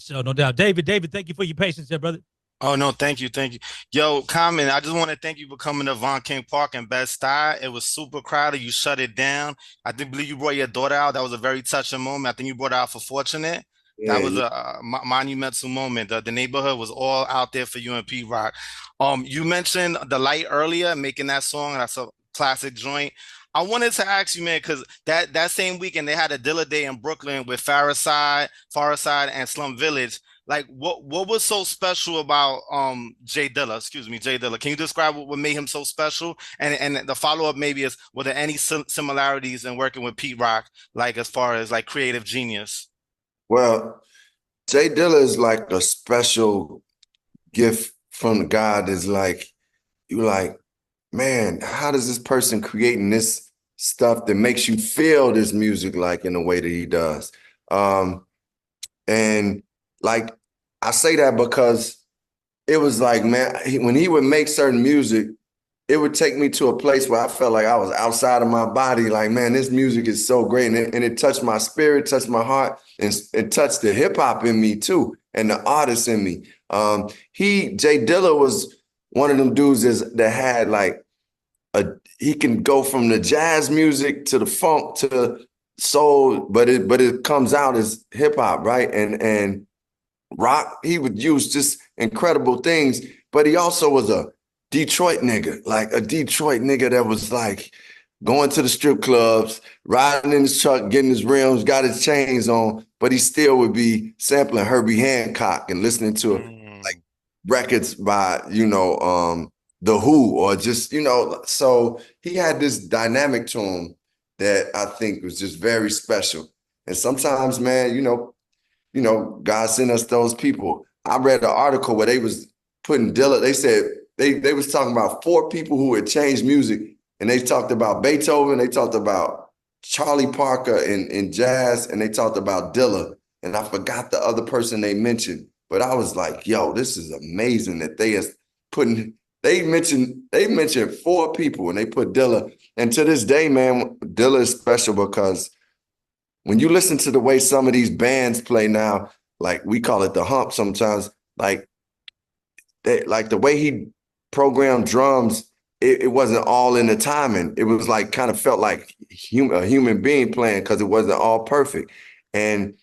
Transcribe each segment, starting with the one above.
So no doubt. David, thank you for your patience there, brother. Oh no, thank you, thank you. Yo, Common, I just want to thank you for coming to Von King Park in Bed-Stuy. It was super crowded. You shut it down. I think believe you brought your daughter out. That was a very touching moment. I think you brought her out for Fortunate. That Yeah, was yeah. a monumental moment. The neighborhood was all out there for you and P Rock. You mentioned the light earlier, making that song. That's a classic joint. I wanted to ask you, man, because that same weekend they had a Dilla Day in Brooklyn with Faraside, and Slum Village. Like what was so special about JDilla, excuse me, JDilla? Can you describe what made him so special? And the follow-up maybe is, were there any similarities in working with Pete Rock, like as far as like creative genius? Well, Jay Dilla is like a special gift from God. Is like you like, man, how does this person creating this stuff that makes you feel this music like in the way that he does? Um, and like I say that because it was like, man, when he would make certain music, it would take me to a place where I felt like I was outside of my body. Like, man, this music is so great. And it touched my spirit, touched my heart, and it touched the hip hop in me too, and the artist in me. Jay Dilla was one of them dudes that had like he can go from the jazz music to the funk to soul, but it comes out as hip hop, right? And rock, he would use just incredible things, but he also was a Detroit nigga, like a Detroit nigga that was like going to the strip clubs, riding in his truck, getting his rims, got his chains on, but he still would be sampling Herbie Hancock and listening to like Mm. records by, The Who or just, so he had this dynamic to him that I think was just very special. And sometimes, man, God sent us those people. I read an article where they was putting Dilla, they said they was talking about four people who had changed music, and they talked about Beethoven, they talked about Charlie Parker in jazz, and they talked about Dilla, and I forgot the other person they mentioned, but I was like, yo, this is amazing that putting they mentioned four people and they put Dilla, and to this day, man, Dilla is special because when you listen to the way some of these bands play now, like we call it the hump sometimes, like the way he programmed drums, it wasn't all in the timing. It was like kind of felt like a human being playing because it wasn't all perfect. And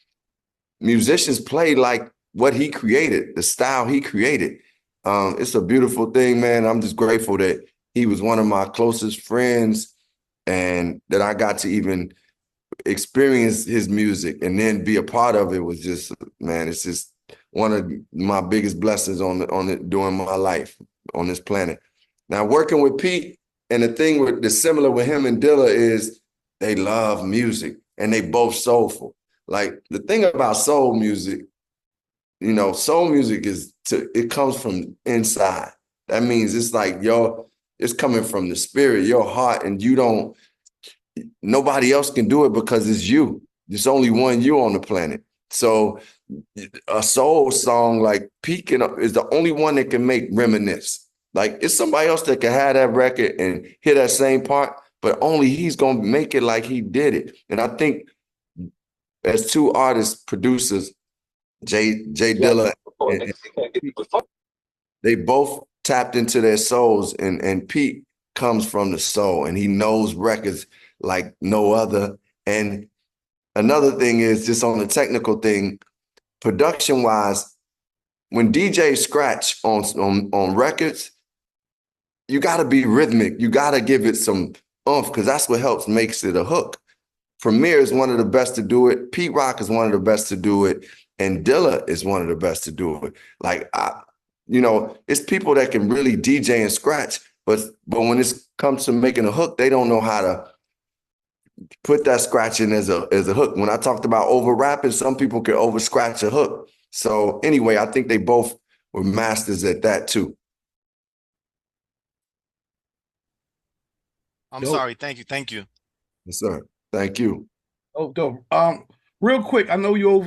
musicians play like what he created, the style he created. It's a beautiful thing, man. I'm just grateful that he was one of my closest friends and that I got to even experience his music and then be a part of it was just, man, it's just one of my biggest blessings on it during my life on this planet. Now working with Pete, and the thing with the similar with him and Dilla is they love music and they both soulful. Like the thing about soul music, soul music it comes from inside. That means it's like it's coming from the spirit, your heart, and nobody else can do it because it's you. There's only one you on the planet. So a soul song like Peaking is the only one that can make reminisce. Like it's somebody else that can have that record and hit that same part, but only he's gonna make it like he did it. And I think as two artists, producers, Jay Dilla and they both tapped into their souls, and Pete comes from the soul and he knows records like no other. And another thing is just on the technical thing, production wise, when DJs scratch on records, you got to be rhythmic. You got to give it some oomph because that's what helps makes it a hook. Premier is one of the best to do it. Pete Rock is one of the best to do it. And Dilla is one of the best to do it. Like, it's people that can really DJ and scratch, but when it comes to making a hook, they don't know how to put that scratching as a hook. When I talked about over rapping, some people can over scratch a hook. So anyway, I think they both were masters at that too. I'm Dope. sorry. Thank you. Thank you. Yes, sir. Thank you. Oh, dope. Real quick, I know you over